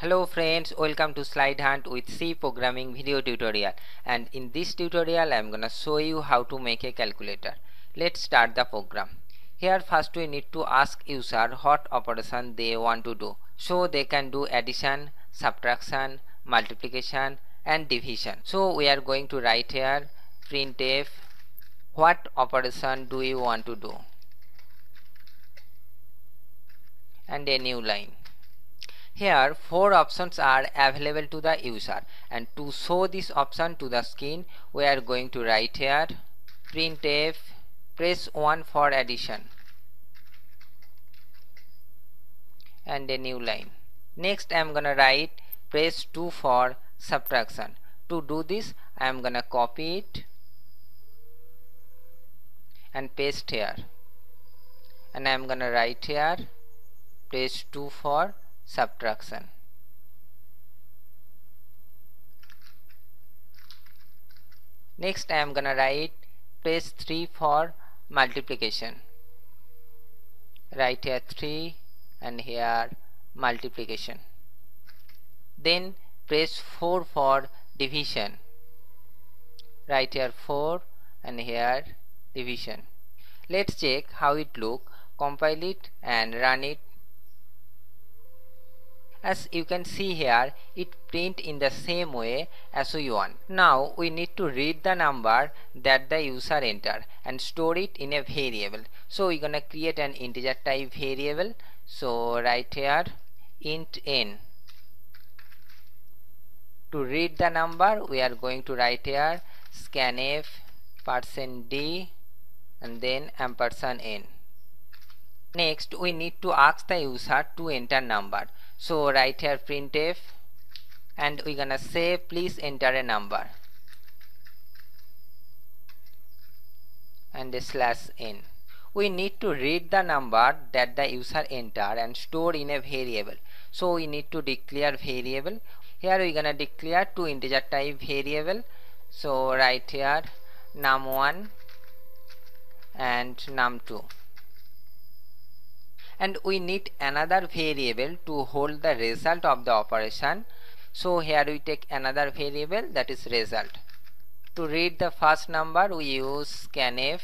Hello friends, welcome to Slide Hunt with C programming video tutorial, and in this tutorial I am gonna show you how to make a calculator. Let's start the program. Here first we need to ask user what operation they want to do. So they can do addition, subtraction, multiplication and division. So we are going to write here printf what operation do you want to do and a new line. Here 4 options are available to the user, and to show this option to the screen we are going to write here printf press 1 for addition and a new line. Next I am gonna write press 2 for subtraction. To do this I am gonna copy it and paste here, and I am gonna write here press 2 for subtraction. Next I am gonna write press 3 for multiplication. Write here 3 and here multiplication. Then press 4 for division. Write here 4 and here division. Let's check how it look. Compile it and run it. As you can see here, it print in the same way as we want. Now we need to read the number that the user enter and store it in a variable. So we're gonna create an integer type variable. So write here int n. To read the number we are going to write here scanf %d and then %n. Next we need to ask the user to enter number. So write here printf and we're gonna say please enter a number and a /n. We need to read the number that the user enter and store in a variable. So we need to declare variable. Here we're gonna declare two integer type variable. So write here num1 and num2. And we need another variable to hold the result of the operation. So here we take another variable, that is result. To read the first number we use scanf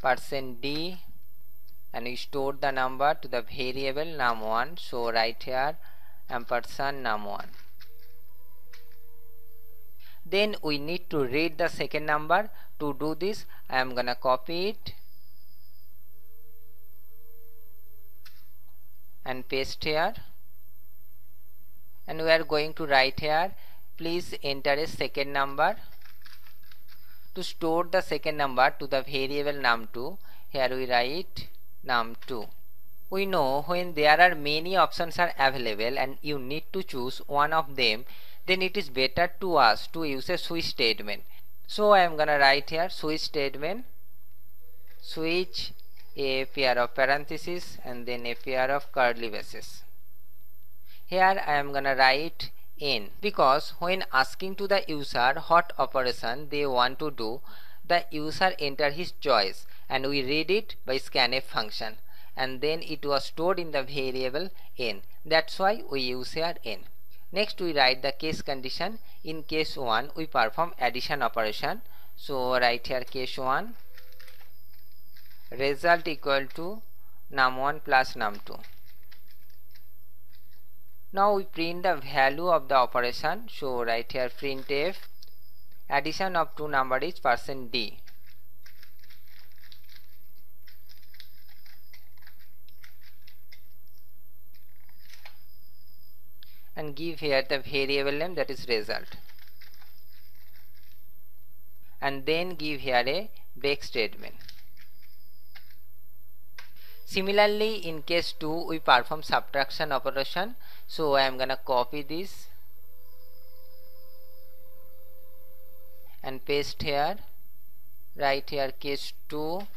%d and we store the number to the variable num1. So write here &num1. Then we need to read the second number. To do this I am gonna copy it and paste here, and we are going to write here please enter a second number. To store the second number to the variable num2, here we write num2. We know when there are many options are available and you need to choose one of them, then it is better to us to use a switch statement. So I am gonna write here switch statement, switch a pair of parentheses and then a pair of curly braces. Here I am gonna write n, because when asking to the user what operation they want to do, the user enter his choice and we read it by scanf function, and then it was stored in the variable n. That's why we use here n. Next we write the case condition. In case 1 we perform addition operation. So write here case 1 result equal to num1 plus num2. Now we print the value of the operation. So write here printf addition of two number is %d and give here the variable name, that is result, and then give here a break statement. Similarly in case 2 we perform subtraction operation. So I am gonna copy this and paste here. Write here case 2.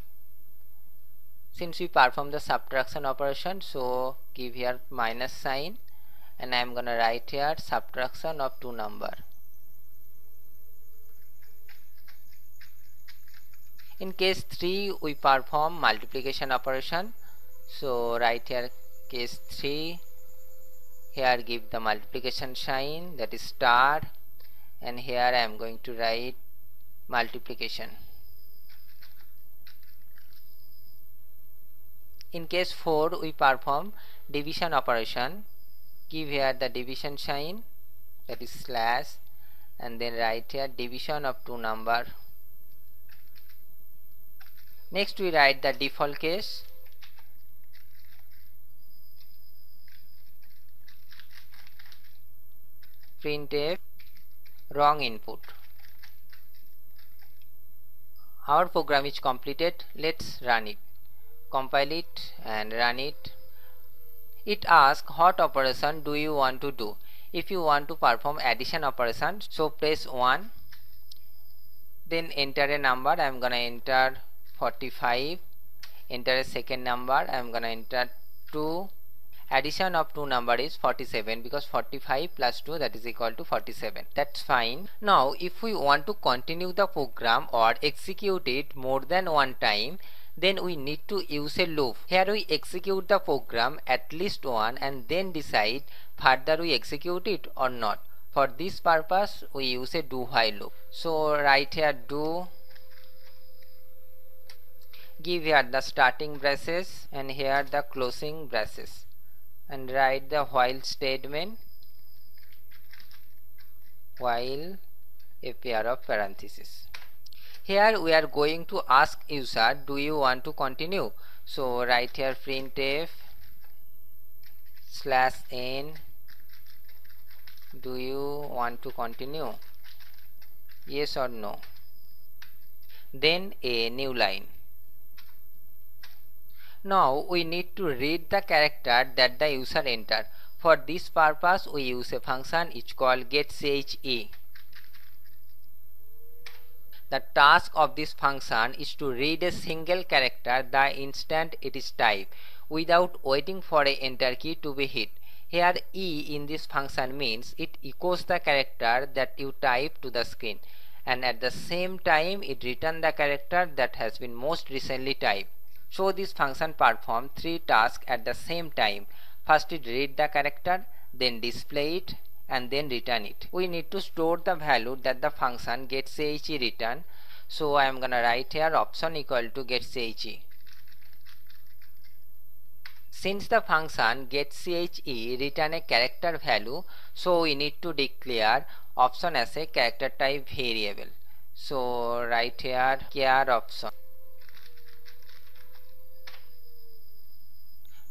Since we perform the subtraction operation, so give here minus sign and I am gonna write here subtraction of two number. In case 3 we perform multiplication operation. So write here case 3 Here give the multiplication sign, that is star, and here I am going to write multiplication. In case 4 we perform division operation, give here the division sign, that is slash, and then write here division of two number. Next we write the default case. Printf wrong input. Our program is completed. Let's run it. Compile it and run it. It asks what operation do you want to do. If you want to perform addition operation, so press 1, then enter a number. I am gonna enter 45. Enter a second number. I am gonna enter 2. Addition of two number is 47 because 45 plus 2, that is equal to 47. That's fine. Now if we want to continue the program or execute it more than one time, then we need to use a loop. Here we execute the program at least one and then decide further we execute it or not. For this purpose we use a do while loop. So write here do, give here the starting braces and here the closing braces, and write the while statement, while a pair of parentheses. Here we are going to ask user, do you want to continue? So write here printf /n, do you want to continue, yes or no, then a new line. Now we need to read the character that the user entered. For this purpose we use a function which is called getChe. The task of this function is to read a single character the instant it is typed without waiting for a enter key to be hit. Here E in this function means it echoes the character that you type to the screen, and at the same time it returns the character that has been most recently typed. So this function performs 3 tasks at the same time. First it read the character, then display it, and then return it. We need to store the value that the function getChe return. So I am gonna write here option equal to getChe. Since the function getChe return a character value, so we need to declare option as a character type variable. So write here char option.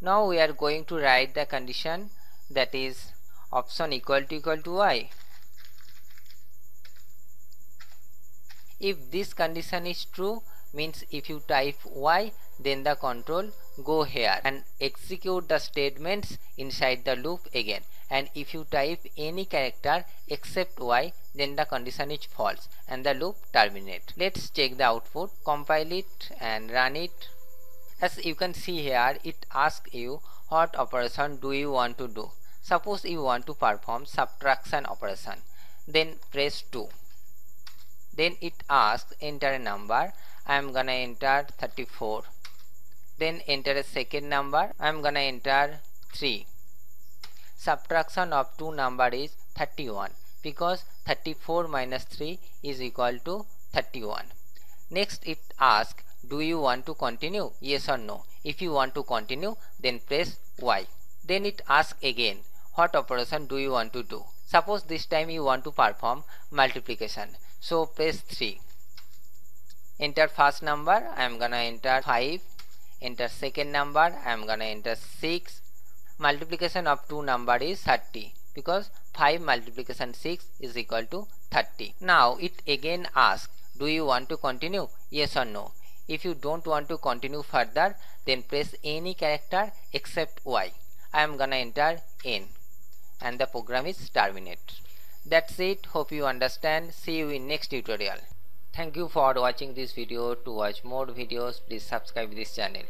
Now we are going to write the condition, that is option equal to y. If this condition is true, means if you type y, then the control go here and execute the statements inside the loop again, and if you type any character except y, then the condition is false and the loop terminates. Let's check the output, compile it and run it. As you can see here, it asks you what operation do you want to do. Suppose you want to perform subtraction operation, then press 2. Then it asks enter a number. I am gonna enter 34. Then enter a second number. I am gonna enter 3. Subtraction of two number is 31 because 34 minus 3 is equal to 31. Next it asks, do you want to continue, yes or no. If you want to continue, then press y. Then it asks again, what operation do you want to do. Suppose this time you want to perform multiplication, so press 3. Enter first number, I am gonna enter 5. Enter second number, I am gonna enter 6. Multiplication of two number is 30 because 5 multiplication 6 is equal to 30. Now it again asks, do you want to continue, yes or no. If you don't want to continue further, then press any character except y. I am gonna enter n, and the program is terminated. That's it. Hope you understand. See you in next tutorial. Thank you for watching this video. To watch more videos, please subscribe this channel.